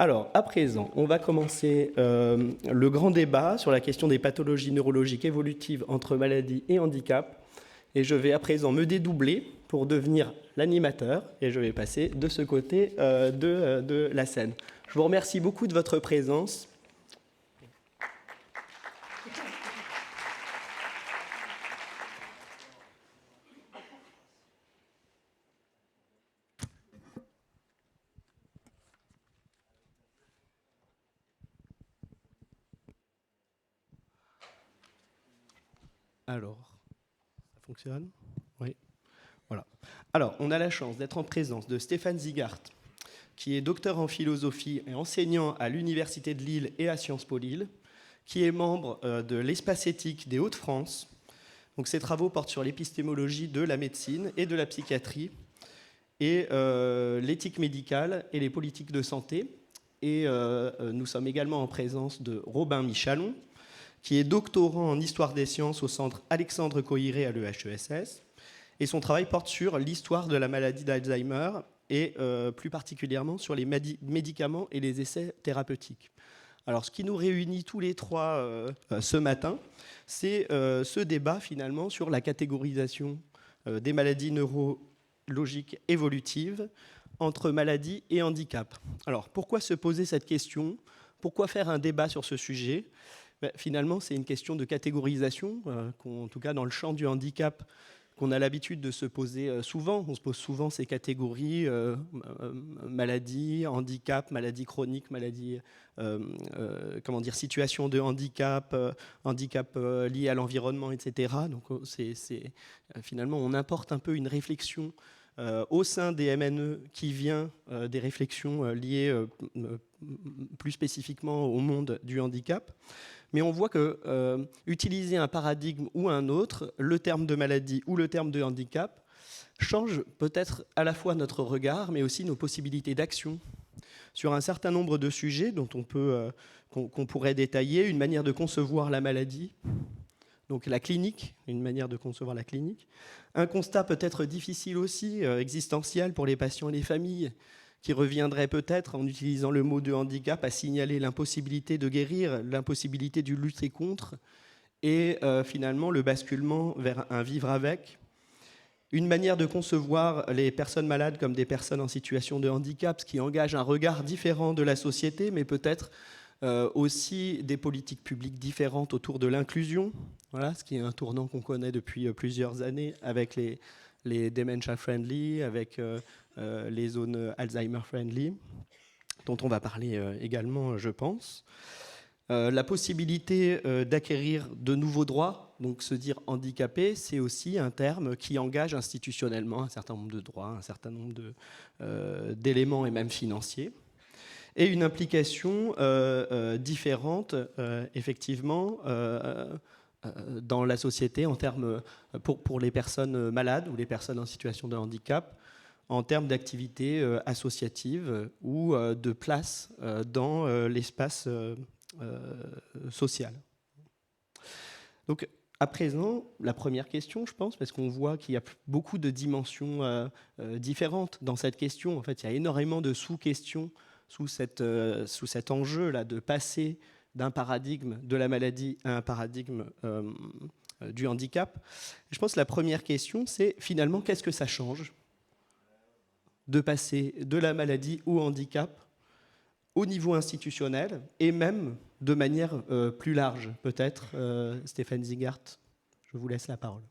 Alors, à présent, on va commencer le grand débat sur la question des pathologies neurologiques évolutives entre maladie et handicap. Et je vais à présent me dédoubler pour devenir l'animateur et je vais passer de ce côté de la scène. Je vous remercie beaucoup de votre présence. Alors, ça fonctionne? Oui. Voilà. Alors, on a la chance d'être en présence de Stéphane Zigart, qui est docteur en philosophie et enseignant à l'Université de Lille et à Sciences Po Lille, qui est membre de l'Espace éthique des Hauts-de-France. Donc, ses travaux portent sur l'épistémologie de la médecine et de la psychiatrie, et l'éthique médicale et les politiques de santé. Et nous sommes également en présence de Robin Michalon, qui est doctorant en histoire des sciences au centre Alexandre Coiré à l'EHESS. Et son travail porte sur l'histoire de la maladie d'Alzheimer et plus particulièrement sur les médicaments et les essais thérapeutiques. Alors, ce qui nous réunit tous les trois ce matin, c'est ce débat finalement sur la catégorisation des maladies neurologiques évolutives entre maladie et handicap. Alors, pourquoi se poser cette question? Pourquoi faire un débat sur ce sujet? Finalement, c'est une question de catégorisation, en tout cas dans le champ du handicap, qu'on a l'habitude de se poser souvent. On se pose souvent ces catégories, maladie, handicap, maladie chronique, maladie, situation de handicap, handicap lié à l'environnement, etc. Donc finalement, on importe un peu une réflexion au sein des MNE qui vient des réflexions liées plus spécifiquement au monde du handicap. Mais on voit que utiliser un paradigme ou un autre, le terme de maladie ou le terme de handicap, change peut-être à la fois notre regard, mais aussi nos possibilités d'action sur un certain nombre de sujets dont qu'on pourrait détailler, une manière de concevoir la maladie, donc la clinique, une manière de concevoir la clinique. Un constat peut-être difficile aussi, existentiel pour les patients et les familles, qui reviendrait peut-être, en utilisant le mot de handicap, à signaler l'impossibilité de guérir, l'impossibilité de lutter contre, et finalement le basculement vers un vivre avec. Une manière de concevoir les personnes malades comme des personnes en situation de handicap, ce qui engage un regard différent de la société, mais peut-être aussi des politiques publiques différentes autour de l'inclusion, voilà, ce qui est un tournant qu'on connaît depuis plusieurs années avec les dementia friendly, avec les zones Alzheimer friendly, dont on va parler également, je pense. La possibilité d'acquérir de nouveaux droits, donc se dire handicapé, c'est aussi un terme qui engage institutionnellement un certain nombre de droits, un certain nombre d'éléments et même financiers. Et une implication différente, effectivement, dans la société en termes, pour les personnes malades ou les personnes en situation de handicap, en termes d'activité associative ou de place dans l'espace social. Donc, à présent, la première question, je pense, parce qu'on voit qu'il y a beaucoup de dimensions différentes dans cette question. En fait, il y a énormément de sous-questions sous cet enjeu-là de passer d'un paradigme de la maladie à un paradigme du handicap. Je pense que la première question, c'est finalement, qu'est-ce que ça change de passer de la maladie au handicap au niveau institutionnel et même de manière plus large, peut-être. Stéphane Zigart, je vous laisse la parole.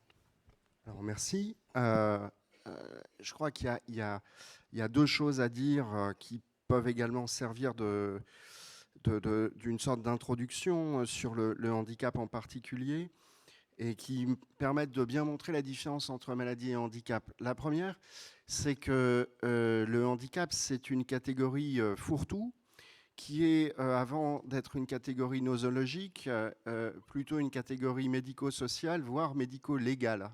Alors, merci. Je crois qu'il y a deux choses à dire qui peuvent également servir d'une sorte d'introduction sur le handicap en particulier et qui permettent de bien montrer la différence entre maladie et handicap. La première, c'est que le handicap, c'est une catégorie fourre-tout qui est, avant d'être une catégorie nosologique, plutôt une catégorie médico-sociale, voire médico-légale.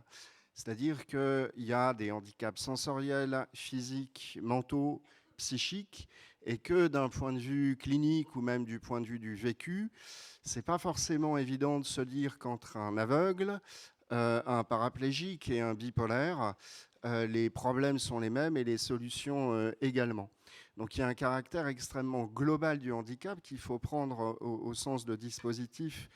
C'est-à-dire qu'il y a des handicaps sensoriels, physiques, mentaux, psychiques, et que d'un point de vue clinique ou même du point de vue du vécu, c'est pas forcément évident de se dire qu'entre un aveugle, un paraplégique et un bipolaire, les problèmes sont les mêmes et les solutions également. Donc il y a un caractère extrêmement global du handicap qu'il faut prendre au sens de dispositif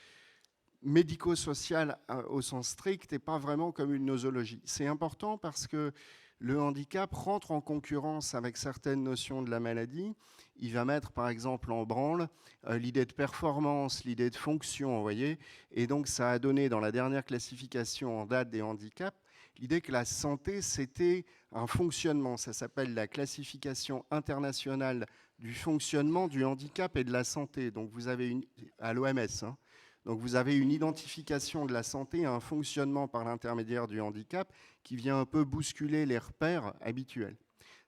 médico-social au sens strict et pas vraiment comme une nosologie. C'est important parce que le handicap rentre en concurrence avec certaines notions de la maladie. Il va mettre par exemple en branle l'idée de performance, l'idée de fonction, vous voyez. Et donc ça a donné dans la dernière classification en date des handicaps l'idée que la santé c'était un fonctionnement. Ça s'appelle la classification internationale du fonctionnement du handicap et de la santé. Donc vous avez à l'OMS, hein. Donc vous avez une identification de la santé, un fonctionnement par l'intermédiaire du handicap qui vient un peu bousculer les repères habituels.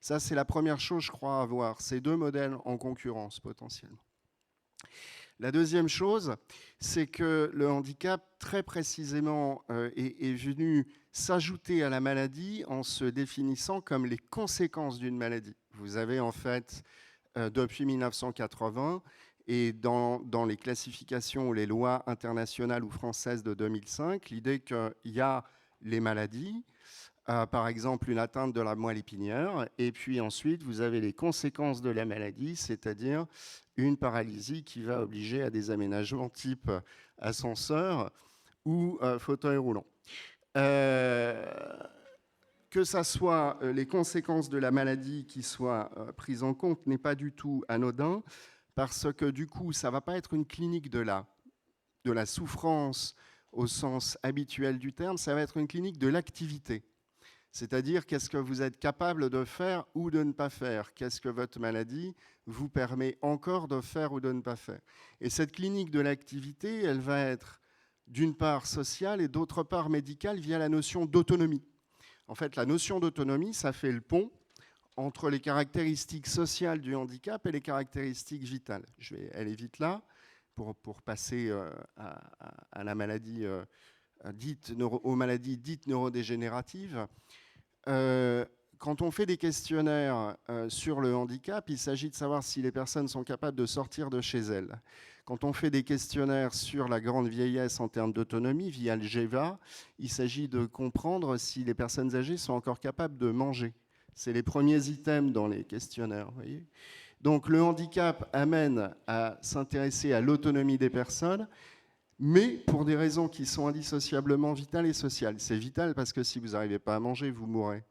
Ça, c'est la première chose, je crois, à voir. Ces deux modèles en concurrence potentiellement. La deuxième chose, c'est que le handicap, très précisément, est venu s'ajouter à la maladie en se définissant comme les conséquences d'une maladie. Vous avez en fait, depuis 1980, et dans les classifications ou les lois internationales ou françaises de 2005, l'idée qu'il y a les maladies, par exemple une atteinte de la moelle épinière, et puis ensuite vous avez les conséquences de la maladie, c'est-à-dire une paralysie qui va obliger à des aménagements type ascenseur ou fauteuil roulant. Que ça soit les conséquences de la maladie qui soient prises en compte n'est pas du tout anodin, parce que du coup, ça ne va pas être une clinique de la souffrance au sens habituel du terme, ça va être une clinique de l'activité. C'est-à-dire, qu'est-ce que vous êtes capable de faire ou de ne pas faire? Qu'est-ce que votre maladie vous permet encore de faire ou de ne pas faire? Et cette clinique de l'activité, elle va être d'une part sociale et d'autre part médicale via la notion d'autonomie. En fait, la notion d'autonomie, ça fait le pont entre les caractéristiques sociales du handicap et les caractéristiques vitales. Je vais aller vite là pour passer à la maladie aux maladies dites neurodégénératives. Quand on fait des questionnaires sur le handicap, il s'agit de savoir si les personnes sont capables de sortir de chez elles. Quand on fait des questionnaires sur la grande vieillesse en termes d'autonomie via le GEVA, il s'agit de comprendre si les personnes âgées sont encore capables de manger. C'est les premiers items dans les questionnaires. Vous voyez. Donc le handicap amène à s'intéresser à l'autonomie des personnes, mais pour des raisons qui sont indissociablement vitales et sociales. C'est vital parce que si vous n'arrivez pas à manger, vous mourrez.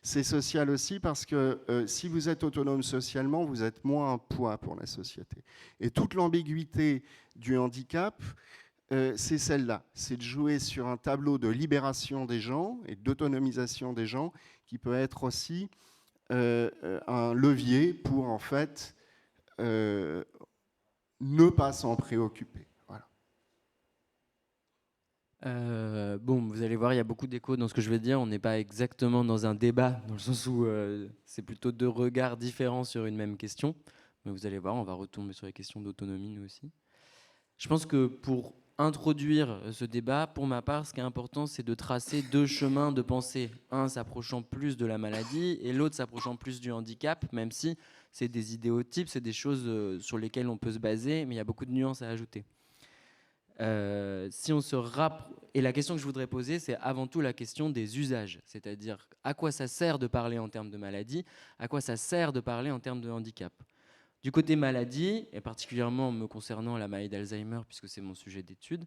C'est social aussi parce que si vous êtes autonome socialement, vous êtes moins un poids pour la société. Et toute l'ambiguïté du handicap, c'est celle-là. C'est de jouer sur un tableau de libération des gens et d'autonomisation des gens qui peut être aussi un levier pour en fait ne pas s'en préoccuper. Bon, vous allez voir, il y a beaucoup d'échos dans ce que je vais dire. On n'est pas exactement dans un débat, dans le sens où c'est plutôt deux regards différents sur une même question. Mais vous allez voir, on va retomber sur les questions d'autonomie, nous aussi. Je pense que pour introduire ce débat, pour ma part, ce qui est important, c'est de tracer deux chemins de pensée. Un s'approchant plus de la maladie et l'autre s'approchant plus du handicap, même si c'est des idéotypes, c'est des choses sur lesquelles on peut se baser, mais il y a beaucoup de nuances à ajouter. Si on se et la question que je voudrais poser, c'est avant tout la question des usages, c'est-à-dire à quoi ça sert de parler en termes de maladie, à quoi ça sert de parler en termes de handicap. Du côté maladie, et particulièrement me concernant la maladie d'Alzheimer, puisque c'est mon sujet d'étude,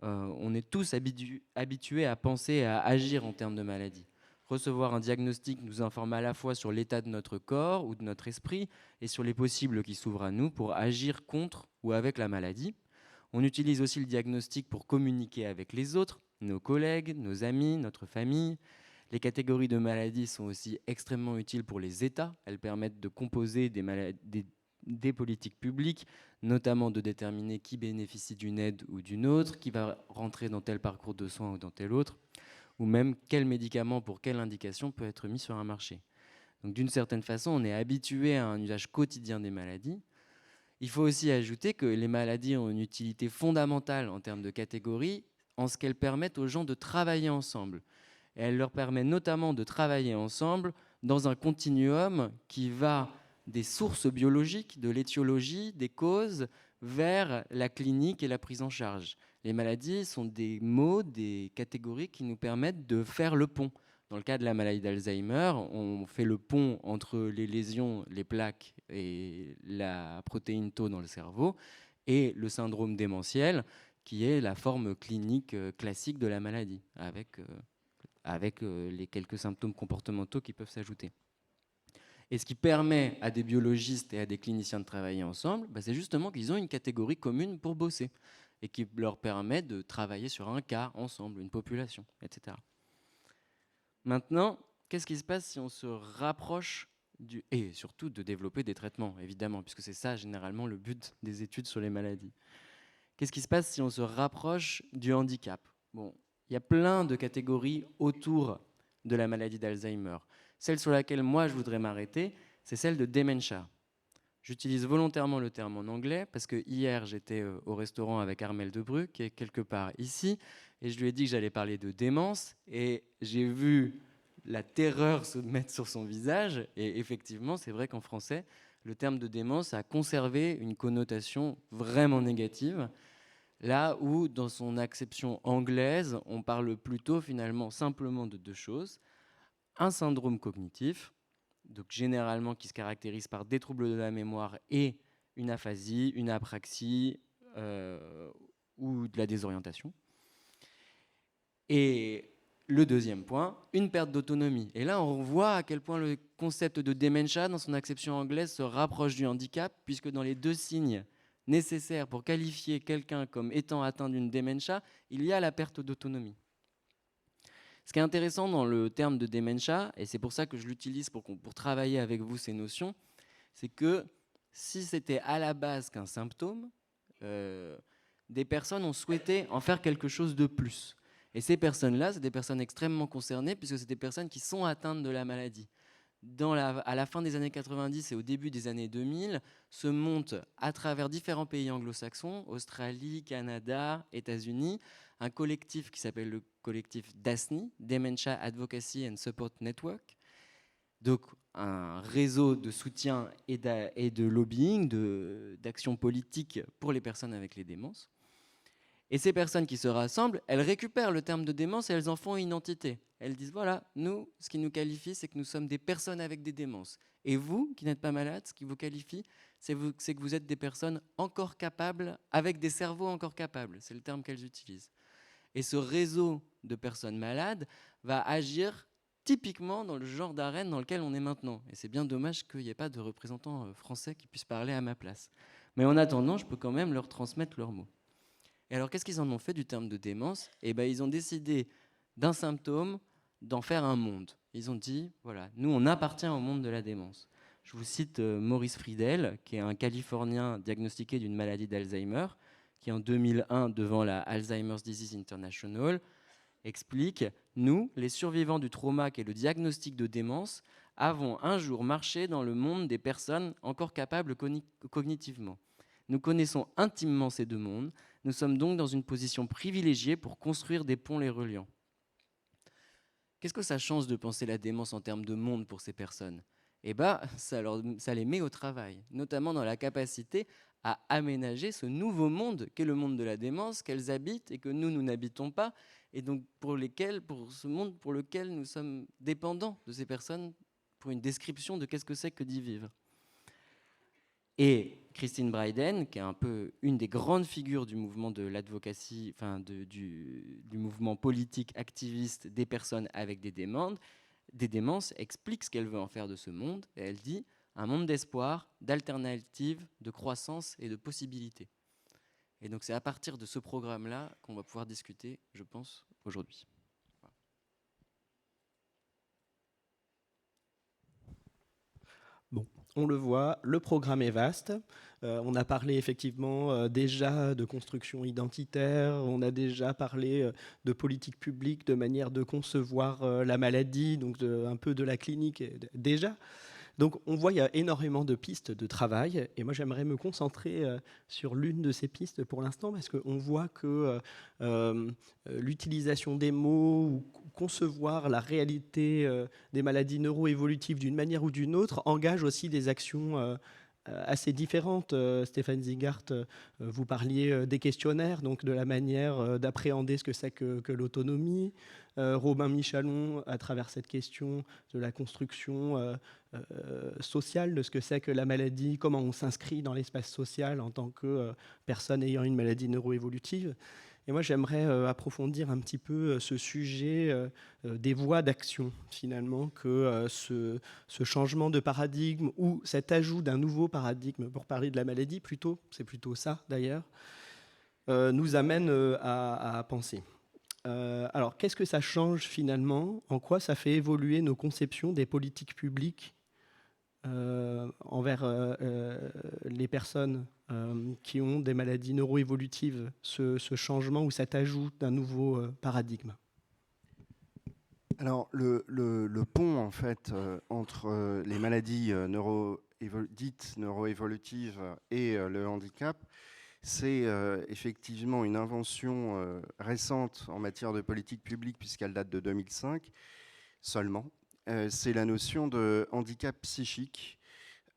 on est tous habitués à penser et à agir en termes de maladie. Recevoir un diagnostic nous informe à la fois sur l'état de notre corps ou de notre esprit et sur les possibles qui s'ouvrent à nous pour agir contre ou avec la maladie. On utilise aussi le diagnostic pour communiquer avec les autres, nos collègues, nos amis, notre famille. Les catégories de maladies sont aussi extrêmement utiles pour les États. Elles permettent de composer des politiques publiques, notamment de déterminer qui bénéficie d'une aide ou d'une autre, qui va rentrer dans tel parcours de soins ou dans tel autre, ou même quel médicament pour quelle indication peut être mis sur un marché. Donc d'une certaine façon, on est habitué à un usage quotidien des maladies. Il faut aussi ajouter que les maladies ont une utilité fondamentale en termes de catégories, en ce qu'elles permettent aux gens de travailler ensemble. Et elles leur permettent notamment de travailler ensemble dans un continuum qui va des sources biologiques, de l'étiologie, des causes, vers la clinique et la prise en charge. Les maladies sont des mots, des catégories qui nous permettent de faire le pont. Dans le cas de la maladie d'Alzheimer, on fait le pont entre les lésions, les plaques et la protéine tau dans le cerveau, et le syndrome démentiel, qui est la forme clinique classique de la maladie, avec les quelques symptômes comportementaux qui peuvent s'ajouter. Et ce qui permet à des biologistes et à des cliniciens de travailler ensemble, c'est justement qu'ils ont une catégorie commune pour bosser et qui leur permet de travailler sur un cas ensemble, une population, etc. Maintenant, qu'est-ce qui se passe si on se rapproche et surtout de développer des traitements, évidemment, puisque c'est ça généralement le but des études sur les maladies. Qu'est-ce qui se passe si on se rapproche du handicap? Bon, il y a plein de catégories autour de la maladie d'Alzheimer. Celle sur laquelle moi je voudrais m'arrêter, c'est celle de dementia. J'utilise volontairement le terme en anglais parce que hier j'étais au restaurant avec Armel Debru, qui est quelque part ici, et je lui ai dit que j'allais parler de démence, et j'ai vu la terreur se mettre sur son visage, et effectivement c'est vrai qu'en français, le terme de démence a conservé une connotation vraiment négative, là où dans son acception anglaise, on parle plutôt finalement simplement de deux choses. Un syndrome cognitif, donc généralement qui se caractérise par des troubles de la mémoire et une aphasie, une apraxie ou de la désorientation. Et le deuxième point, une perte d'autonomie. Et là, on voit à quel point le concept de dementia, dans son acception anglaise, se rapproche du handicap, puisque dans les deux signes nécessaires pour qualifier quelqu'un comme étant atteint d'une dementia, il y a la perte d'autonomie. Ce qui est intéressant dans le terme de dementia, et c'est pour ça que je l'utilise pour travailler avec vous ces notions, c'est que si c'était à la base qu'un symptôme, des personnes ont souhaité en faire quelque chose de plus. Et ces personnes-là, c'est des personnes extrêmement concernées, puisque c'est des personnes qui sont atteintes de la maladie. À la fin des années 90 et au début des années 2000, se monte à travers différents pays anglo-saxons, Australie, Canada, États-Unis, un collectif qui s'appelle le collectif DASNI, Dementia Advocacy and Support Network, donc un réseau de soutien et de lobbying, d'action politique pour les personnes avec les démences. Et ces personnes qui se rassemblent, elles récupèrent le terme de démence et elles en font une entité. Elles disent, voilà, nous, ce qui nous qualifie, c'est que nous sommes des personnes avec des démences. Et vous, qui n'êtes pas malade, ce qui vous qualifie, c'est que vous êtes des personnes encore capables, avec des cerveaux encore capables. C'est le terme qu'elles utilisent. Et ce réseau de personnes malades va agir typiquement dans le genre d'arène dans lequel on est maintenant. Et c'est bien dommage qu'il n'y ait pas de représentants français qui puissent parler à ma place. Mais en attendant, je peux quand même leur transmettre leurs mots. Et alors, qu'est-ce qu'ils en ont fait du terme de démence? Ils ont décidé d'un symptôme d'en faire un monde. Ils ont dit, voilà, nous, on appartient au monde de la démence. Je vous cite Maurice Friedel, qui est un Californien diagnostiqué d'une maladie d'Alzheimer, qui en 2001, devant la Alzheimer's Disease International, explique « Nous, les survivants du trauma qu'est le diagnostic de démence, avons un jour marché dans le monde des personnes encore capables cognitivement. Nous connaissons intimement ces deux mondes. Nous sommes donc dans une position privilégiée pour construire des ponts les reliant. » Qu'est-ce que ça change de penser la démence en termes de monde pour ces personnes? Ça les met au travail, notamment dans la capacité à aménager ce nouveau monde qu'est le monde de la démence, qu'elles habitent et que nous n'habitons pas, et donc pour ce monde pour lequel nous sommes dépendants de ces personnes pour une description de qu'est-ce que c'est que d'y vivre. Et Christine Bryden, qui est un peu une des grandes figures du mouvement de l'advocacy, du mouvement politique activiste des personnes avec des démences, explique ce qu'elle veut en faire de ce monde, et elle dit un monde d'espoir, d'alternatives, de croissance et de possibilités. Et donc c'est à partir de ce programme-là qu'on va pouvoir discuter, je pense, aujourd'hui. Bon, on le voit, le programme est vaste. On a parlé effectivement déjà de construction identitaire, on a déjà parlé de politique publique, de manière de concevoir la maladie, donc un peu de la clinique déjà. Donc on voit qu'il y a énormément de pistes de travail, et moi j'aimerais me concentrer sur l'une de ces pistes pour l'instant, parce qu'on voit que l'utilisation des mots ou concevoir la réalité des maladies neuroévolutives d'une manière ou d'une autre engage aussi des actions assez différentes. Stéphane Zingart, vous parliez des questionnaires, donc de la manière d'appréhender ce que c'est que l'autonomie. Robin Michalon, à travers cette question de la construction sociale, de ce que c'est que la maladie, comment on s'inscrit dans l'espace social en tant que personne ayant une maladie neuroévolutive. Et moi, j'aimerais approfondir un petit peu ce sujet des voies d'action, finalement, que ce changement de paradigme ou cet ajout d'un nouveau paradigme, pour parler de la maladie plutôt, c'est plutôt ça d'ailleurs, nous amène à penser. Alors, qu'est-ce que ça change finalement? En quoi ça fait évoluer nos conceptions des politiques publiques envers les personnes qui ont des maladies neuroévolutives, ce changement ou cet ajout d'un nouveau paradigme? Alors, le pont, en fait, entre les maladies dites neuroévolutives et le handicap, c'est effectivement une invention récente en matière de politique publique, puisqu'elle date de 2005 seulement. C'est la notion de handicap psychique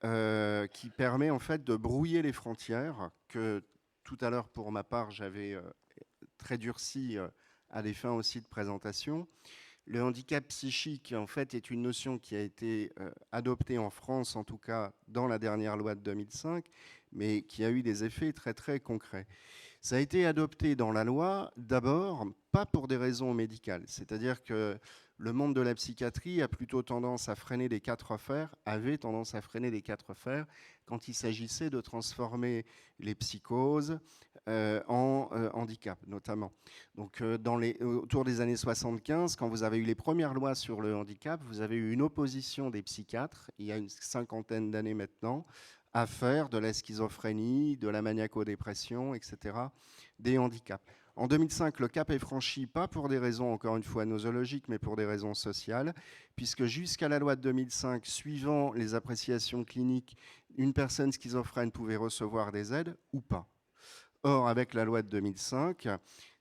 qui permet en fait de brouiller les frontières que tout à l'heure, pour ma part, j'avais très durci à des fins aussi de présentation. Le handicap psychique, en fait, est une notion qui a été adoptée en France, en tout cas dans la dernière loi de 2005, mais qui a eu des effets très, très concrets. Ça a été adopté dans la loi, d'abord, pas pour des raisons médicales. C'est-à-dire que le monde de la psychiatrie a plutôt tendance à freiner les quatre fers, avait tendance à freiner les quatre fers quand il s'agissait de transformer les psychoses en handicap, notamment. Donc, autour des années 75, quand vous avez eu les premières lois sur le handicap, vous avez eu une opposition des psychiatres, il y a une cinquantaine d'années maintenant, à faire de la schizophrénie, de la maniaco-dépression, etc., des handicaps. En 2005, le cap est franchi, pas pour des raisons, encore une fois, nosologiques, mais pour des raisons sociales, puisque jusqu'à la loi de 2005, suivant les appréciations cliniques, une personne schizophrène pouvait recevoir des aides ou pas. Or, avec la loi de 2005,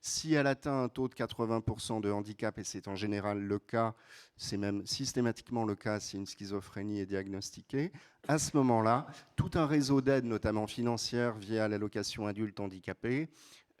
si elle atteint un taux de 80% de handicap, et c'est en général le cas, c'est même systématiquement le cas si une schizophrénie est diagnostiquée, à ce moment-là, tout un réseau d'aides, notamment financières via l'allocation adulte handicapé,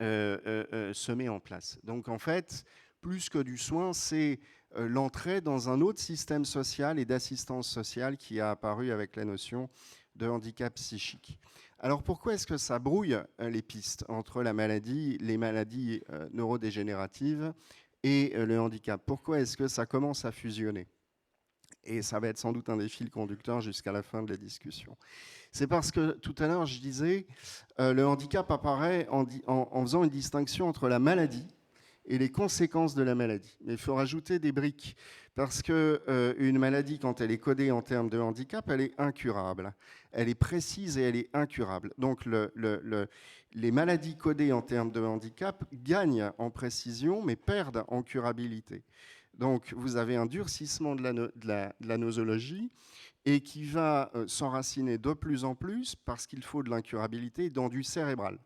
se met en place. Donc en fait, plus que du soin, c'est l'entrée dans un autre système social et d'assistance sociale qui a apparu avec la notion de handicap psychique. Alors pourquoi est-ce que ça brouille les pistes entre les maladies neurodégénératives et le handicap? Pourquoi est-ce que ça commence à fusionner? Et ça va être sans doute un des fils conducteurs jusqu'à la fin de la discussion. C'est parce que tout à l'heure, je disais, le handicap apparaît en faisant une distinction entre la maladie et les conséquences de la maladie. Mais il faut rajouter des briques, parce qu'une maladie, quand elle est codée en termes de handicap, elle est incurable. Elle est précise et elle est incurable. Donc les maladies codées en termes de handicap gagnent en précision, mais perdent en curabilité. Donc vous avez un durcissement de la nosologie, et qui va s'enraciner de plus en plus, parce qu'il faut de l'incurabilité, dans du cérébral.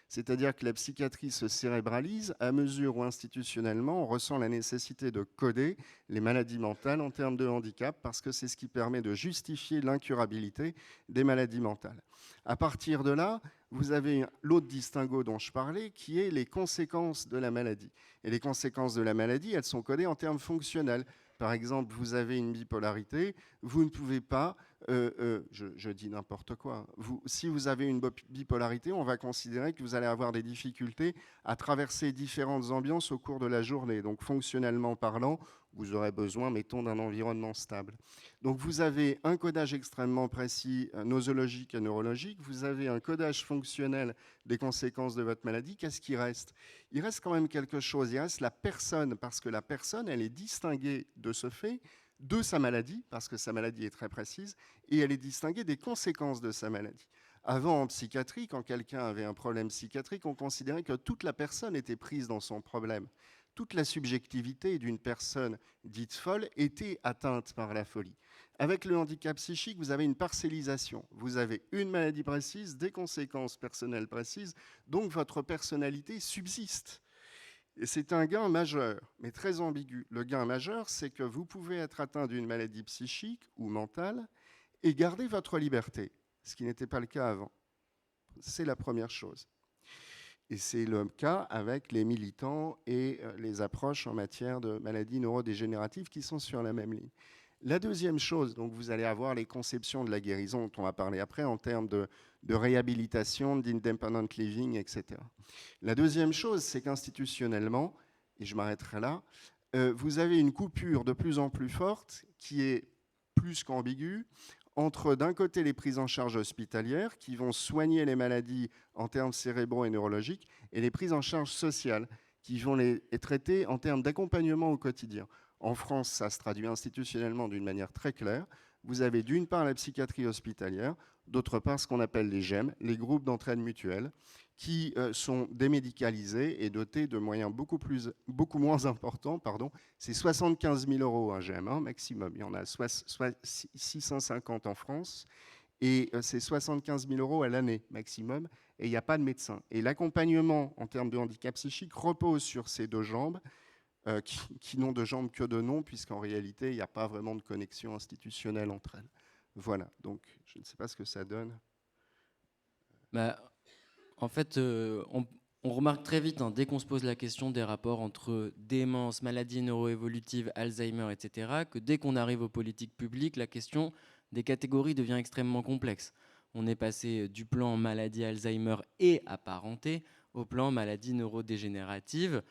C'est-à-dire que la psychiatrie se cérébralise à mesure où institutionnellement on ressent la nécessité de coder les maladies mentales en termes de handicap, parce que c'est ce qui permet de justifier l'incurabilité des maladies mentales. À partir de là, vous avez l'autre distinguo dont je parlais, qui est les conséquences de la maladie. Et les conséquences de la maladie, elles sont codées en termes fonctionnels. Par exemple, vous avez une bipolarité, vous ne pouvez pas, je dis n'importe quoi, si vous avez une bipolarité, on va considérer que vous allez avoir des difficultés à traverser différentes ambiances au cours de la journée. Donc fonctionnellement parlant, vous aurez besoin, mettons, d'un environnement stable. Donc vous avez un codage extrêmement précis, nosologique et neurologique, vous avez un codage fonctionnel des conséquences de votre maladie. Qu'est-ce qui reste? Il reste quand même quelque chose, il reste la personne, parce que la personne, elle est distinguée de ce fait de sa maladie, parce que sa maladie est très précise, et elle est distinguée des conséquences de sa maladie. Avant, en psychiatrie, quand quelqu'un avait un problème psychiatrique, on considérait que toute la personne était prise dans son problème. Toute la subjectivité d'une personne dite folle était atteinte par la folie. Avec le handicap psychique, vous avez une parcellisation. Vous avez une maladie précise, des conséquences personnelles précises, donc votre personnalité subsiste. Et c'est un gain majeur, mais très ambigu. Le gain majeur, c'est que vous pouvez être atteint d'une maladie psychique ou mentale et garder votre liberté. ce qui n'était pas le cas avant. C'est la première chose. Et c'est le cas avec les militants et les approches en matière de maladies neurodégénératives qui sont sur la même ligne. La deuxième chose, donc vous allez avoir les conceptions de la guérison dont on va parler après en termes de réhabilitation, d'independent living, etc. La deuxième chose, c'est qu'institutionnellement, et je m'arrêterai là, vous avez une coupure de plus en plus forte qui est plus qu'ambiguë entre d'un côté les prises en charge hospitalières qui vont soigner les maladies en termes cérébraux et neurologiques et les prises en charge sociales qui vont les traiter en termes d'accompagnement au quotidien. En France, ça se traduit institutionnellement d'une manière très claire. Vous avez d'une part la psychiatrie hospitalière, d'autre part ce qu'on appelle les GEM, les groupes d'entraide mutuelle, qui sont démédicalisés et dotés de moyens beaucoup moins importants. C'est 75 000 € un GM maximum. Il y en a 650 en France. Et c'est 75 000 € à l'année maximum. Et il n'y a pas de médecin. Et l'accompagnement en termes de handicap psychique repose sur ces deux jambes, qui n'ont de jambes que de nom, puisqu'en réalité, il n'y a pas vraiment de connexion institutionnelle entre elles. Voilà, donc je ne sais pas ce que ça donne. En fait, on remarque très vite, dès qu'on se pose la question des rapports entre démence, maladies neuroévolutives, Alzheimer, etc., que dès qu'on arrive aux politiques publiques, la question des catégories devient extrêmement complexe. On est passé du plan maladie Alzheimer et apparentée au plan maladie neurodégénérative.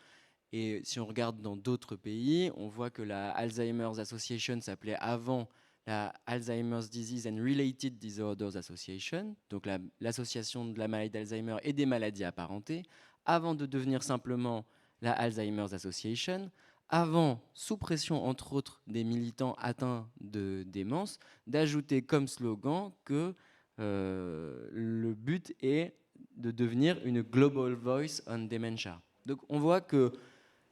Et si on regarde dans d'autres pays, on voit que la Alzheimer's Association s'appelait avant la Alzheimer's Disease and Related Disorders Association, donc l'association de la maladie d'Alzheimer et des maladies apparentées, avant de devenir simplement la Alzheimer's Association, avant, sous pression entre autres des militants atteints de démence, d'ajouter comme slogan que le but est de devenir une Global Voice on Dementia. Donc on voit que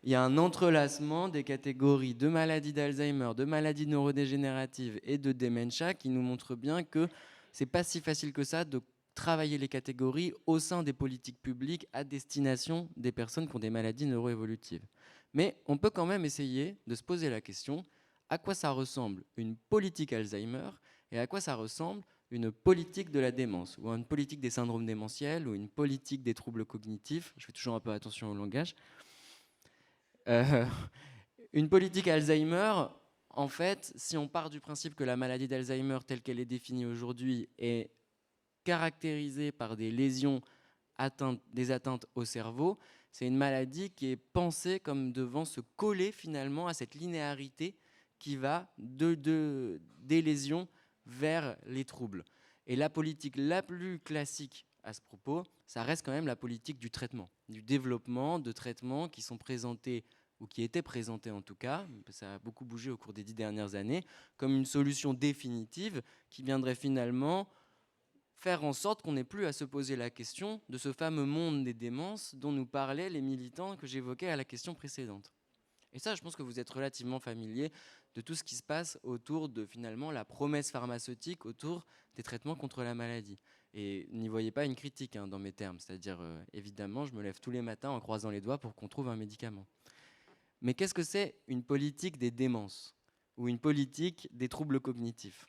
il y a un entrelacement des catégories de maladies d'Alzheimer, de maladies neurodégénératives et de dementia qui nous montre bien que c'est pas si facile que ça de travailler les catégories au sein des politiques publiques à destination des personnes qui ont des maladies neuroévolutives. Mais on peut quand même essayer de se poser la question à quoi ça ressemble une politique Alzheimer et à quoi ça ressemble une politique de la démence, ou une politique des syndromes démentiels, ou une politique des troubles cognitifs. Je fais toujours un peu attention au langage. Une politique Alzheimer, en fait, si on part du principe que la maladie d'Alzheimer telle qu'elle est définie aujourd'hui est caractérisée par des lésions des atteintes au cerveau, c'est une maladie qui est pensée comme devant se coller finalement à cette linéarité qui va des lésions vers les troubles. Et la politique la plus classique à ce propos, ça reste quand même la politique du traitement, du développement de traitements qui sont présentés, ou qui étaient présentés en tout cas, ça a beaucoup bougé au cours des 10 dernières années, comme une solution définitive qui viendrait finalement faire en sorte qu'on n'ait plus à se poser la question de ce fameux monde des démences dont nous parlaient les militants que j'évoquais à la question précédente. Et ça, je pense que vous êtes relativement familier de tout ce qui se passe autour de finalement la promesse pharmaceutique autour des traitements contre la maladie. Et n'y voyez pas une critique dans mes termes, c'est-à-dire évidemment, je me lève tous les matins en croisant les doigts pour qu'on trouve un médicament. Mais qu'est-ce que c'est une politique des démences ou une politique des troubles cognitifs?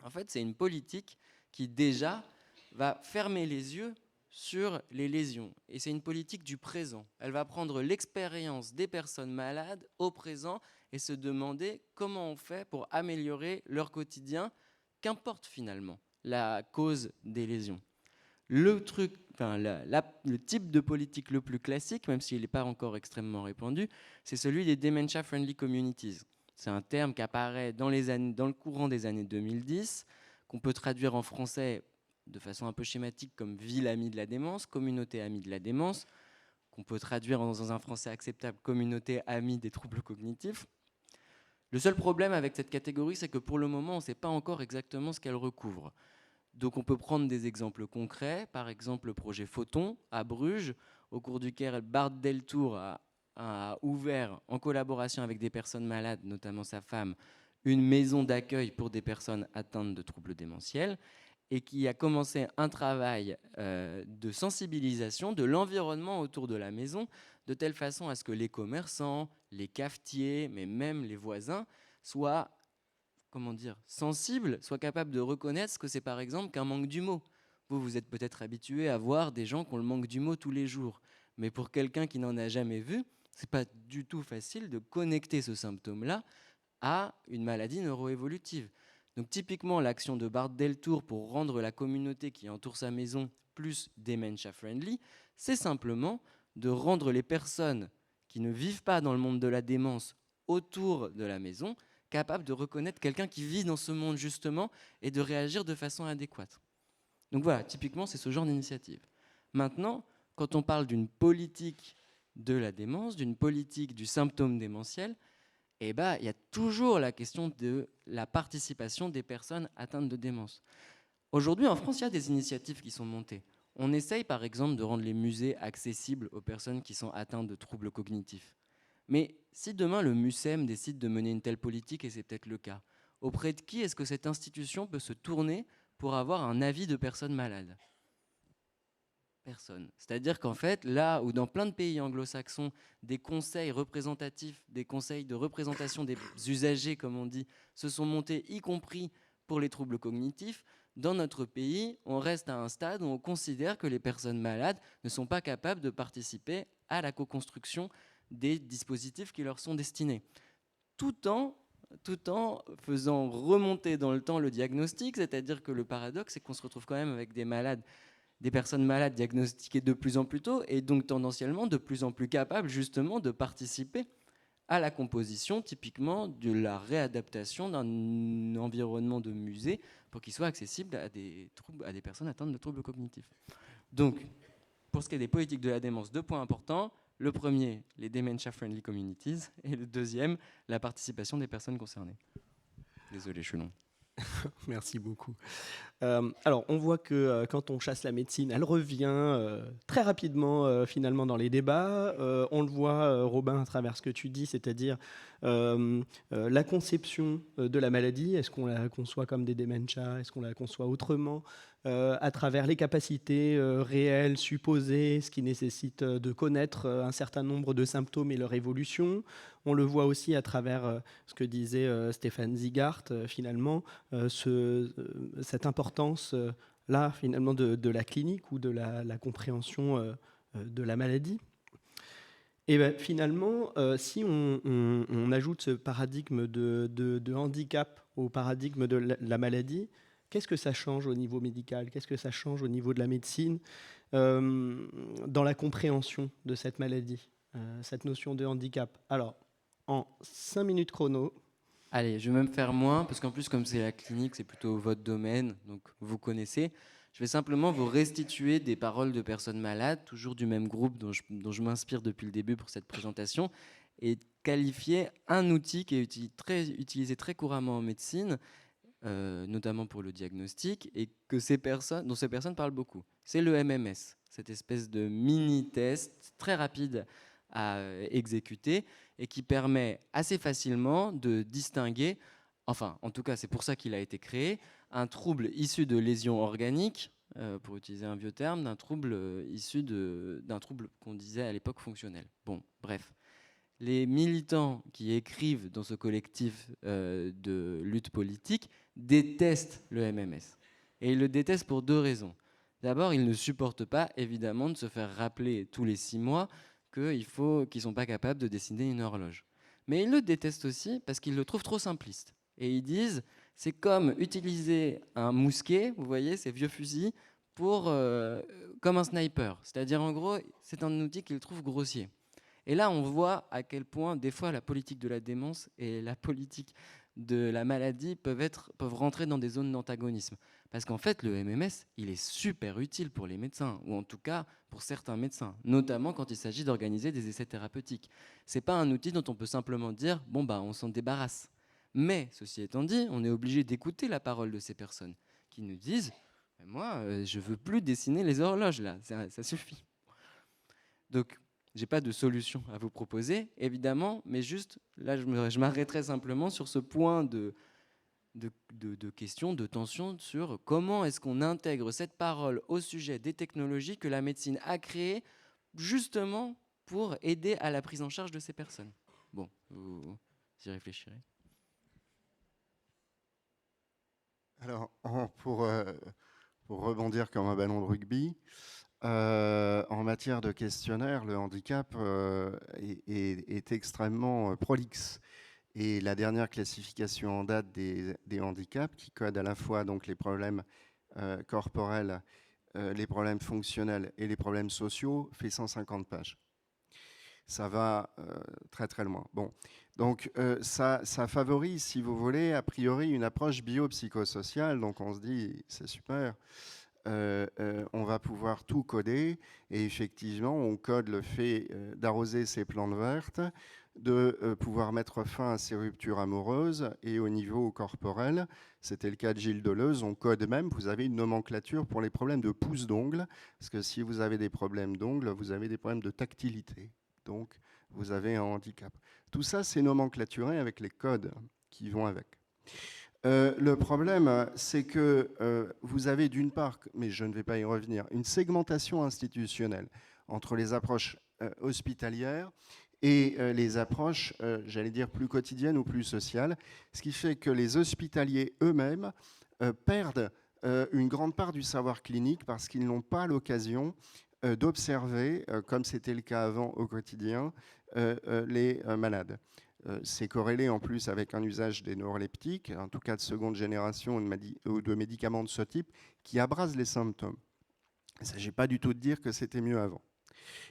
En fait, c'est une politique qui déjà va fermer les yeux sur les lésions. Et c'est une politique du présent. Elle va prendre l'expérience des personnes malades au présent et se demander comment on fait pour améliorer leur quotidien, qu'importe finalement la cause des lésions. Le type de politique le plus classique, même s'il n'est pas encore extrêmement répandu, c'est celui des Dementia Friendly Communities. C'est un terme qui apparaît dans le courant des années 2010, qu'on peut traduire en français de façon un peu schématique comme ville amie de la démence, communauté amie de la démence, qu'on peut traduire dans un français acceptable, communauté amie des troubles cognitifs. Le seul problème avec cette catégorie, c'est que pour le moment, on ne sait pas encore exactement ce qu'elle recouvre. Donc on peut prendre des exemples concrets, par exemple le projet Photon à Bruges, au cours duquel Bart Deltour a ouvert, en collaboration avec des personnes malades, notamment sa femme, une maison d'accueil pour des personnes atteintes de troubles démentiels, et qui a commencé un travail de sensibilisation de l'environnement autour de la maison, de telle façon à ce que les commerçants, les cafetiers, mais même les voisins, soient comment dire, sensible soit capable de reconnaître ce que c'est par exemple qu'un manque du mot. Vous êtes peut-être habitué à voir des gens qui ont le manque du mot tous les jours. Mais pour quelqu'un qui n'en a jamais vu, c'est pas du tout facile de connecter ce symptôme-là à une maladie neuroévolutive. Donc typiquement, l'action de Bart Deltour pour rendre la communauté qui entoure sa maison plus dementia-friendly, c'est simplement de rendre les personnes qui ne vivent pas dans le monde de la démence autour de la maison capables de reconnaître quelqu'un qui vit dans ce monde justement et de réagir de façon adéquate. Donc voilà, typiquement, c'est ce genre d'initiative. Maintenant, quand on parle d'une politique de la démence, d'une politique du symptôme démentiel, il y a toujours la question de la participation des personnes atteintes de démence. Aujourd'hui, en France, il y a des initiatives qui sont montées. On essaye, par exemple, de rendre les musées accessibles aux personnes qui sont atteintes de troubles cognitifs. Mais si demain, le MUSEM décide de mener une telle politique, et c'est peut-être le cas, auprès de qui est-ce que cette institution peut se tourner pour avoir un avis de personnes malades ? Personne. C'est-à-dire qu'en fait, là où dans plein de pays anglo-saxons, des conseils représentatifs, des conseils de représentation des usagers, comme on dit, se sont montés, y compris pour les troubles cognitifs, dans notre pays, on reste à un stade où on considère que les personnes malades ne sont pas capables de participer à la co-construction des dispositifs qui leur sont destinés. Tout en faisant remonter dans le temps le diagnostic, c'est-à-dire que le paradoxe, c'est qu'on se retrouve quand même avec des personnes malades diagnostiquées de plus en plus tôt et donc tendanciellement de plus en plus capables justement de participer à la composition, typiquement de la réadaptation d'un environnement de musée pour qu'il soit accessible à des personnes atteintes de troubles cognitifs. Donc, pour ce qui est des politiques de la démence, 2 points importants. Le premier, les dementia-friendly communities, et le deuxième, la participation des personnes concernées. Désolé, je suis long. Merci beaucoup. Alors, on voit que quand on chasse la médecine, elle revient très rapidement finalement dans les débats. On le voit, Robin, à travers ce que tu dis, c'est-à-dire la conception de la maladie. Est-ce qu'on la conçoit comme des dementias ? Est-ce qu'on la conçoit autrement ? À travers les capacités réelles, supposées, ce qui nécessite de connaître un certain nombre de symptômes et leur évolution. On le voit aussi à travers ce que disait Stéphane Zigart, finalement, cette importance là, finalement, de la clinique ou de la compréhension de la maladie. Et ben, finalement, si on ajoute ce paradigme de handicap au paradigme de la maladie, qu'est-ce que ça change au niveau médical ? Qu'est-ce que ça change au niveau de la médecine dans la compréhension de cette maladie, cette notion de handicap ? Alors, en 5 minutes chrono. Allez, je vais même faire moins, parce qu'en plus, comme c'est la clinique, c'est plutôt votre domaine, donc vous connaissez. Je vais simplement vous restituer des paroles de personnes malades, toujours du même groupe dont je m'inspire depuis le début pour cette présentation, et qualifier un outil qui est utilisé très couramment en médecine, notamment pour le diagnostic, et dont ces personnes parlent beaucoup. C'est le MMS, cette espèce de mini-test très rapide à exécuter et qui permet assez facilement de distinguer, enfin en tout cas c'est pour ça qu'il a été créé, un trouble issu de lésions organiques, pour utiliser un vieux terme, d'un trouble issu d'un trouble qu'on disait à l'époque fonctionnel. Bon, bref. Les militants qui écrivent dans ce collectif de lutte politique détestent le MMS. Et ils le détestent pour 2 raisons. D'abord, ils ne supportent pas, évidemment, de se faire rappeler tous les 6 mois qu'ils ne sont pas capables de dessiner une horloge. Mais ils le détestent aussi parce qu'ils le trouvent trop simpliste. Et ils disent, c'est comme utiliser un mousquet, vous voyez, ces vieux fusils, comme un sniper. C'est-à-dire, en gros, c'est un outil qu'ils trouvent grossier. Et là, on voit à quel point, des fois, la politique de la démence et la politique de la maladie peuvent rentrer dans des zones d'antagonisme. Parce qu'en fait, le MMS, il est super utile pour les médecins, ou en tout cas pour certains médecins, notamment quand il s'agit d'organiser des essais thérapeutiques. Ce n'est pas un outil dont on peut simplement dire « bon, on s'en débarrasse ». Mais, ceci étant dit, on est obligé d'écouter la parole de ces personnes qui nous disent « moi, je ne veux plus dessiner les horloges, là, ça suffit ». Donc, je n'ai pas de solution à vous proposer, évidemment, mais juste, là, je m'arrêterai simplement sur ce point de questions, de tension sur comment est-ce qu'on intègre cette parole au sujet des technologies que la médecine a créées justement pour aider à la prise en charge de ces personnes. Bon, vous y réfléchirez. Alors, pour rebondir comme un ballon de rugby, en matière de questionnaire, le handicap est extrêmement prolixe. Et la dernière classification en date des handicaps, qui code à la fois donc les problèmes corporels, les problèmes fonctionnels et les problèmes sociaux, fait 150 pages. Ça va très très loin. Bon, donc ça favorise, si vous voulez, a priori une approche biopsychosociale. Donc on se dit, c'est super, on va pouvoir tout coder. Et effectivement, on code le fait d'arroser ses plantes vertes, de pouvoir mettre fin à ses ruptures amoureuses. Et au niveau corporel, c'était le cas de Gilles Deleuze, on code même, vous avez une nomenclature pour les problèmes de pouce d'ongles, parce que si vous avez des problèmes d'ongles, vous avez des problèmes de tactilité. Donc, vous avez un handicap. Tout ça, c'est nomenclaturé avec les codes qui vont avec. Le problème, c'est que vous avez d'une part, mais je ne vais pas y revenir, une segmentation institutionnelle entre les approches hospitalières et les approches, j'allais dire, plus quotidiennes ou plus sociales, ce qui fait que les hospitaliers eux-mêmes perdent une grande part du savoir clinique parce qu'ils n'ont pas l'occasion d'observer, comme c'était le cas avant au quotidien, les malades. C'est corrélé en plus avec un usage des neuroleptiques, en tout cas de seconde génération ou de médicaments de ce type, qui abrasent les symptômes. Il ne s'agit pas du tout de dire que c'était mieux avant.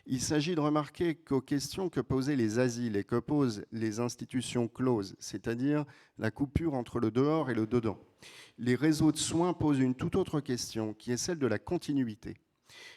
Il s'agit de remarquer qu'aux questions que posaient les asiles et que posent les institutions closes, c'est-à-dire la coupure entre le dehors et le dedans, les réseaux de soins posent une toute autre question, qui est celle de la continuité.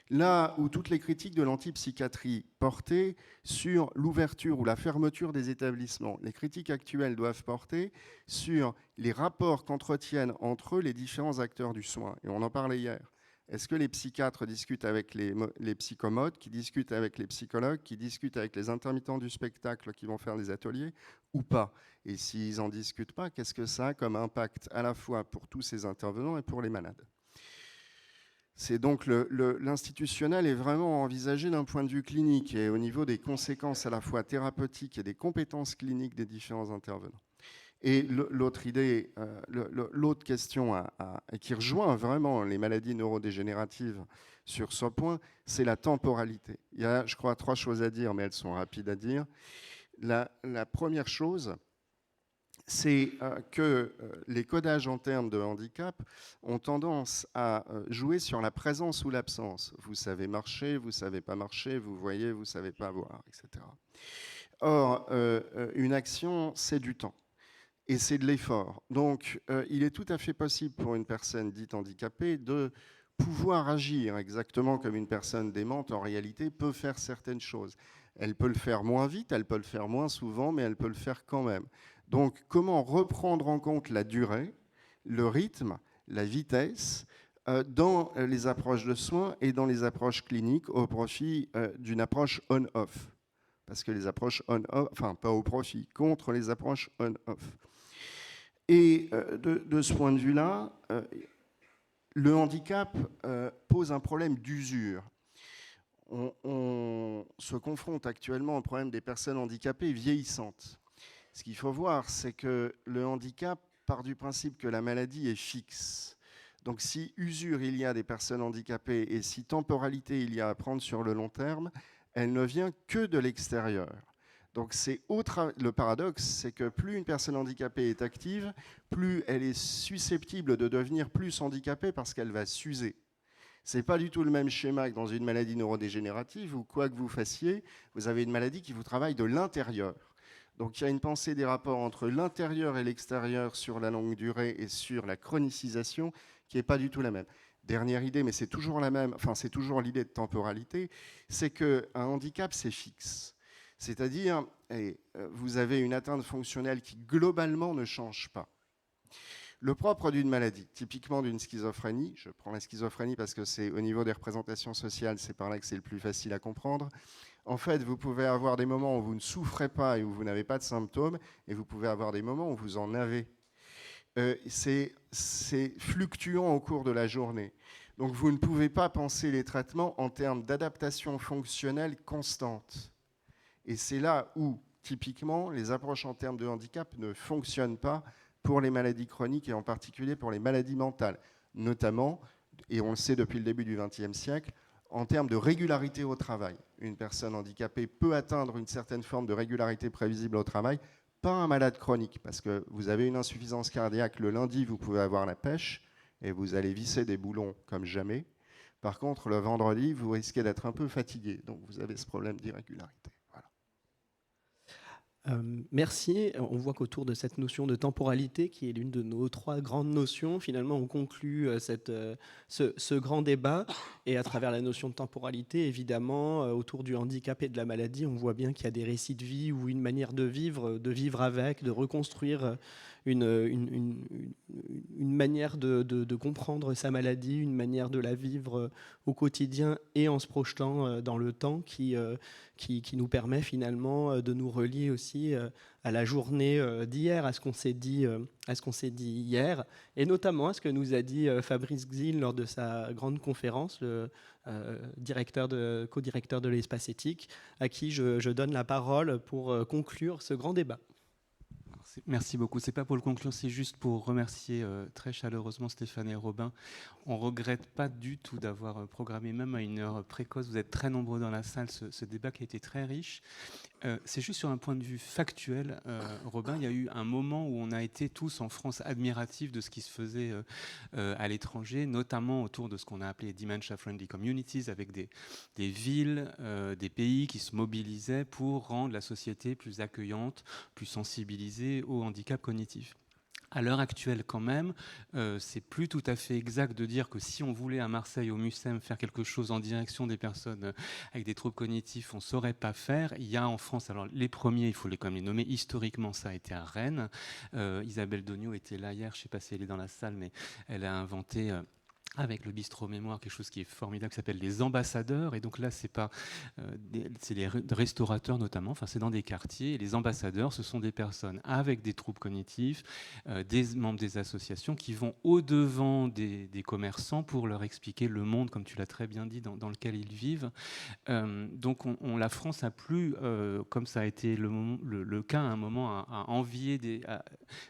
Là où toutes les critiques de l'antipsychiatrie portaient sur l'ouverture ou la fermeture des établissements, les critiques actuelles doivent porter sur les rapports qu'entretiennent entre eux les différents acteurs du soin. Et on en parlait hier. Est-ce que les psychiatres discutent avec les psychomotes, qui discutent avec les psychologues, qui discutent avec les intermittents du spectacle qui vont faire les ateliers, ou pas? Et s'ils n'en discutent pas, qu'est-ce que ça a comme impact à la fois pour tous ces intervenants et pour les malades? C'est donc l'institutionnel est vraiment envisagé d'un point de vue clinique et au niveau des conséquences à la fois thérapeutiques et des compétences cliniques des différents intervenants. Et l'autre idée, l'autre question qui rejoint vraiment les maladies neurodégénératives sur ce point, c'est la temporalité. Il y a, je crois, 3 choses à dire, mais elles sont rapides à dire. La première chose, c'est que les codages en termes de handicap ont tendance à jouer sur la présence ou l'absence. Vous savez marcher, vous ne savez pas marcher, vous voyez, vous ne savez pas voir, etc. Or, une action, c'est du temps. Et c'est de l'effort. Donc, il est tout à fait possible pour une personne dite handicapée de pouvoir agir exactement comme une personne démente, en réalité, peut faire certaines choses. Elle peut le faire moins vite, elle peut le faire moins souvent, mais elle peut le faire quand même. Donc, comment reprendre en compte la durée, le rythme, la vitesse dans les approches de soins et dans les approches cliniques au profit d'une approche on-off. Parce que les approches on-off, enfin pas au profit, contre les approches on-off. Et de ce point de vue-là, le handicap pose un problème d'usure. On se confronte actuellement au problème des personnes handicapées vieillissantes. Ce qu'il faut voir, c'est que le handicap part du principe que la maladie est fixe. Donc si usure il y a des personnes handicapées et si temporalité il y a à prendre sur le long terme, elle ne vient que de l'extérieur. Donc le paradoxe, c'est que plus une personne handicapée est active, plus elle est susceptible de devenir plus handicapée parce qu'elle va s'user. Ce n'est pas du tout le même schéma que dans une maladie neurodégénérative où quoi que vous fassiez, vous avez une maladie qui vous travaille de l'intérieur. Donc il y a une pensée des rapports entre l'intérieur et l'extérieur sur la longue durée et sur la chronicisation qui n'est pas du tout la même. Dernière idée, mais c'est toujours la même, enfin c'est toujours l'idée de temporalité, c'est qu'un handicap c'est fixe. C'est-à-dire, vous avez une atteinte fonctionnelle qui globalement ne change pas. Le propre d'une maladie, typiquement d'une schizophrénie, je prends la schizophrénie parce que c'est au niveau des représentations sociales, c'est par là que c'est le plus facile à comprendre. En fait, vous pouvez avoir des moments où vous ne souffrez pas et où vous n'avez pas de symptômes, et vous pouvez avoir des moments où vous en avez. C'est fluctuant au cours de la journée. Donc vous ne pouvez pas penser les traitements en termes d'adaptation fonctionnelle constante. Et c'est là où, typiquement, les approches en termes de handicap ne fonctionnent pas pour les maladies chroniques et en particulier pour les maladies mentales, notamment, et on le sait depuis le début du XXe siècle, en termes de régularité au travail. Une personne handicapée peut atteindre une certaine forme de régularité prévisible au travail, pas un malade chronique, parce que vous avez une insuffisance cardiaque, le lundi, vous pouvez avoir la pêche, et vous allez visser des boulons comme jamais. Par contre, le vendredi, vous risquez d'être un peu fatigué, donc vous avez ce problème d'irrégularité. Voilà. Merci. On voit qu'autour de cette notion de temporalité, qui est l'une de nos 3 grandes notions, finalement, on conclut ce grand débat. Et à travers la notion de temporalité, évidemment, autour du handicap et de la maladie, on voit bien qu'il y a des récits de vie ou une manière de vivre avec, de reconstruire une manière de comprendre sa maladie, une manière de la vivre au quotidien et en se projetant dans le temps qui nous permet finalement de nous relier aussi à la journée d'hier, à ce qu'on s'est dit hier, et notamment à ce que nous a dit Fabrice Gzil lors de sa grande conférence, le co-directeur de l'espace éthique, à qui je donne la parole pour conclure ce grand débat. Merci beaucoup. C'est pas pour le conclure, c'est juste pour remercier très chaleureusement Stéphane et Robin. On regrette pas du tout d'avoir programmé, même à une heure précoce. Vous êtes très nombreux dans la salle, ce débat qui a été très riche. C'est juste sur un point de vue factuel, Robin, il y a eu un moment où on a été tous en France admiratifs de ce qui se faisait à l'étranger, notamment autour de ce qu'on a appelé dementia-friendly communities, avec des villes, des pays qui se mobilisaient pour rendre la société plus accueillante, plus sensibilisée au handicap cognitif. À l'heure actuelle, quand même, c'est plus tout à fait exact de dire que si on voulait à Marseille, au MUSEM, faire quelque chose en direction des personnes avec des troubles cognitifs, on ne saurait pas faire. Il y a en France, alors les premiers, il faut quand même les nommer, historiquement, ça a été à Rennes. Isabelle Dogno était là hier, je ne sais pas si elle est dans la salle, mais elle a inventé... avec le bistrot mémoire, quelque chose qui est formidable, qui s'appelle les ambassadeurs. Et donc là, c'est les restaurateurs notamment, enfin c'est dans des quartiers. Et les ambassadeurs, ce sont des personnes avec des troubles cognitifs, des membres des associations qui vont au-devant des commerçants pour leur expliquer le monde, comme tu l'as très bien dit, dans lequel ils vivent. Donc la France a plus, comme ça a été le cas à un moment, à envier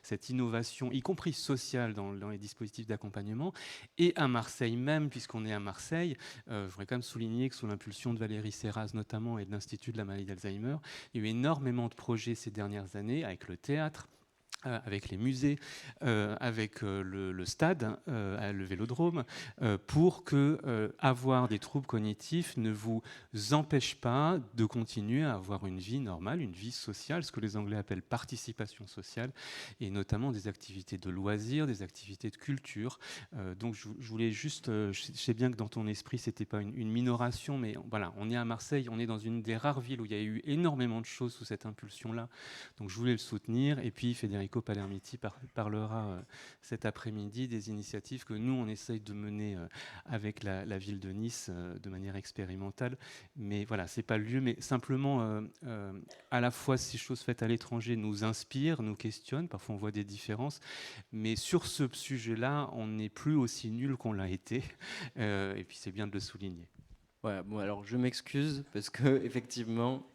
cette innovation, y compris sociale dans les dispositifs d'accompagnement, et à Marseille même, puisqu'on est à Marseille, je voudrais quand même souligner que sous l'impulsion de Valérie Serraz notamment et de l'Institut de la maladie d'Alzheimer, il y a eu énormément de projets ces dernières années avec le théâtre, avec les musées, avec le stade, le vélodrome, pour que avoir des troubles cognitifs ne vous empêche pas de continuer à avoir une vie normale, une vie sociale, ce que les Anglais appellent participation sociale, et notamment des activités de loisirs, des activités de culture. Donc je voulais juste, je sais bien que dans ton esprit c'était pas une minoration, mais voilà, on est à Marseille, on est dans une des rares villes où il y a eu énormément de choses sous cette impulsion-là, donc je voulais le soutenir. Et puis Federico Palermiti parlera cet après-midi des initiatives que nous on essaye de mener avec la ville de Nice de manière expérimentale, mais voilà, c'est pas le lieu, mais simplement à la fois ces choses faites à l'étranger nous inspirent, nous questionnent, parfois on voit des différences, mais sur ce sujet-là on n'est plus aussi nul qu'on l'a été, et puis c'est bien de le souligner. Ouais, bon, alors je m'excuse parce que effectivement,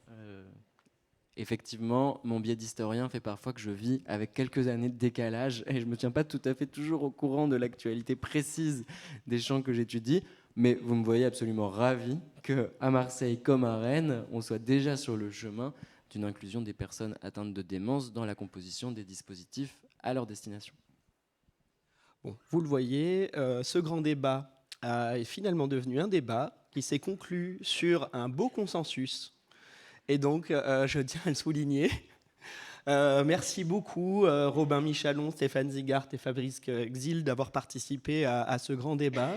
mon biais d'historien fait parfois que je vis avec quelques années de décalage et je ne me tiens pas tout à fait toujours au courant de l'actualité précise des champs que j'étudie, mais vous me voyez absolument ravi qu'à Marseille comme à Rennes, on soit déjà sur le chemin d'une inclusion des personnes atteintes de démence dans la composition des dispositifs à leur destination. Bon, vous le voyez, ce grand débat est finalement devenu un débat qui s'est conclu sur un beau consensus. Et donc, je tiens à le souligner. Merci beaucoup, Robin Michalon, Stéphane Zigart et Fabrice Gzil, d'avoir participé à ce grand débat.